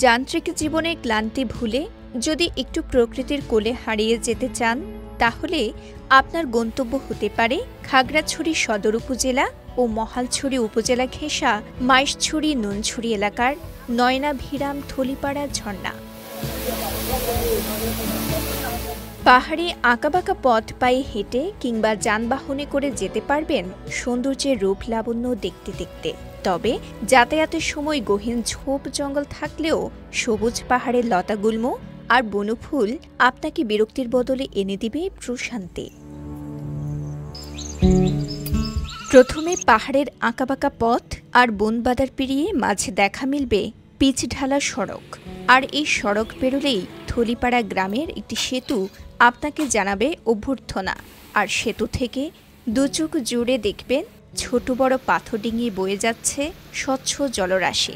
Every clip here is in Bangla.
যান্ত্রিক জীবনে ক্লান্তি ভুলে যদি একটু প্রকৃতির কোলে হারিয়ে যেতে চান, তাহলে আপনার গন্তব্য হতে পারে খাগড়াছড়ি সদর উপজেলা ও মহালছড়ি উপজেলা ঘেঁষা মাইশছড়ি নুনছড়ি এলাকার নয়নাভিরাম থলিপাড়া ঝর্ণা। পাহাড়ে আঁকাবাঁকা পথ পায়ে হেঁটে কিংবা যানবাহনে করে যেতে পারবেন সৌন্দর্যের রূপ লাবণ্য দেখতে দেখতে। তবে যাতায়াতের সময় গহীন ঝোপ জঙ্গল থাকলেও সবুজ পাহাড়ের লতাগুল্ম আর বনফুল আপনাকে বিরক্তির বদলে এনে দিবে প্রশান্তি। প্রথমে পাহাড়ের আঁকাবাঁকা পথ আর বনবাদার পেরিয়ে মাঝে দেখা মিলবে পিচ ঢালা সড়ক। আর এই সড়ক পেরোলেই থলিপাড়া গ্রামের একটি সেতু আপনাকে জানাবে অভ্যর্থনা। আর সেতু থেকে দুচোখ জুড়ে দেখবেন ছোট বড় পাথর ডিঙিয়ে বয়ে যাচ্ছে স্বচ্ছ জলরাশি।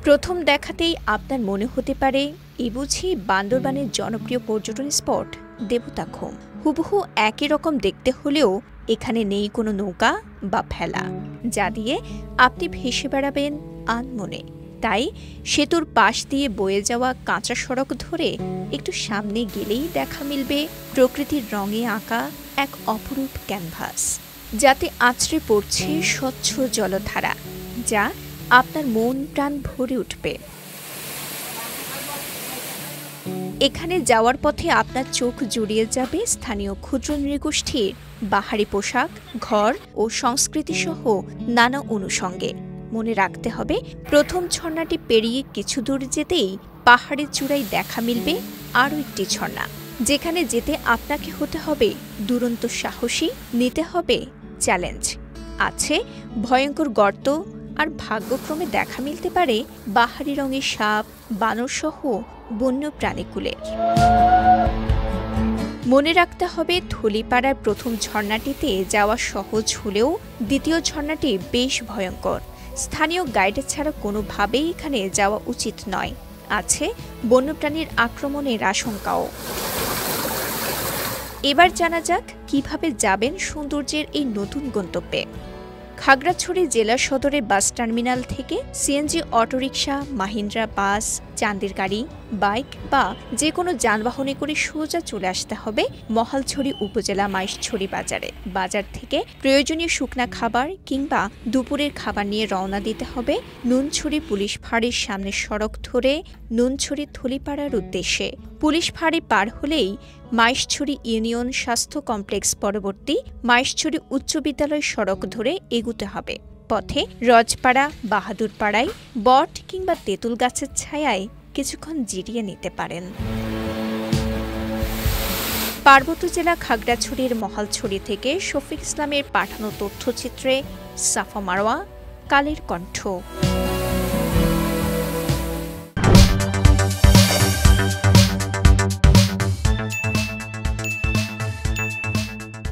প্রথম দেখাতেই আপনার মনে হতে পারে এ বুঝি বান্দরবানের জনপ্রিয় পর্যটন স্পট দেবতাখুম। হুবহু একই রকম দেখতে হলেও এখানে নেই কোনো নৌকা বা ভেলা যা দিয়ে আপনি ভেসে বেড়াবেন আনমনে। তাই সেতুর পাশ দিয়ে বয়ে যাওয়া কাঁচা সড়ক ধরে একটু সামনে গেলেই দেখা মিলবে প্রকৃতির রঙে আঁকা এক অপরূপ ক্যানভাস, যাতে আছড়ে পড়ছে স্বচ্ছ জলধারা, যা আপনার মন প্রাণ ভরে উঠবে। এখানে যাওয়ার পথে আপনার চোখ জুড়িয়ে যাবে স্থানীয় ক্ষুদ্র নৃগোষ্ঠীর বাহারি পোশাক, ঘর ও সংস্কৃতি সহ নানা অনুষঙ্গে। মনে রাখতে হবে, প্রথম ঝর্ণাটি পেরিয়ে কিছু দূর যেতেই পাহাড়ের চূড়ায় দেখা মিলবে আরও একটি ঝর্ণা, যেখানে যেতে আপনাকে হতে হবে দুরন্ত সাহসী, নিতে হবে চ্যালেঞ্জ। আছে ভয়ঙ্কর গর্ত, আর ভাগ্যক্রমে দেখা মিলতে পারে বাহারি রঙের সাপ, বানর সহ বন্য প্রাণীকুলের। মনে রাখতে হবে, থলিপাড়ার প্রথম ঝর্ণাটিতে যাওয়া সহজ হলেও দ্বিতীয় ঝর্ণাটি বেশ ভয়ঙ্কর। স্থানীয় গাইড ছাড়া কোনোভাবেই এখানে যাওয়া উচিত নয়। আছে বন্যপ্রাণীর আক্রমণের আশঙ্কাও। এবার জানা যাক কিভাবে যাবেন সৌন্দর্যের এই নতুন গন্তব্যে। খাগড়াছড়ি জেলা সদরের বাস টার্মিনাল থেকে সিএনজি অটোরিকশা, মাহিন্দ্রা বাস, চাঁদের গাড়ি, বাইক বা যে কোনো যানবাহনে করে সোজা চলে আসতে হবে মহালছড়ি উপজেলা মাইশছড়ি বাজারে। বাজার থেকে প্রয়োজনীয় শুকনা খাবার কিংবা দুপুরের খাবার নিয়ে রওনা দিতে হবে নুনছড়ি পুলিশ ফাঁড়ির সামনের সড়ক ধরে নুনছড়ি থলিপাড়ার উদ্দেশ্যে। পুলিশ ফাঁড়ি পার হলেই মাইশছড়ি ইউনিয়ন স্বাস্থ্য কমপ্লেক্স পরবর্তী মাইশছড়ি উচ্চ বিদ্যালয় সড়ক ধরে এগুতে হবে। পথে রজপাড়া, বাহাদুরপাড়ায় বট কিংবা তেঁতুল গাছের ছায়ায় কিছুক্ষণ জিরিয়ে নিতে পারেন। পার্বত্য জেলা খাগড়াছড়ির মহালছড়ি থেকে শফিক ইসলামের পাঠানো তথ্যচিত্রে সাফা মারওয়া, কালের কণ্ঠ।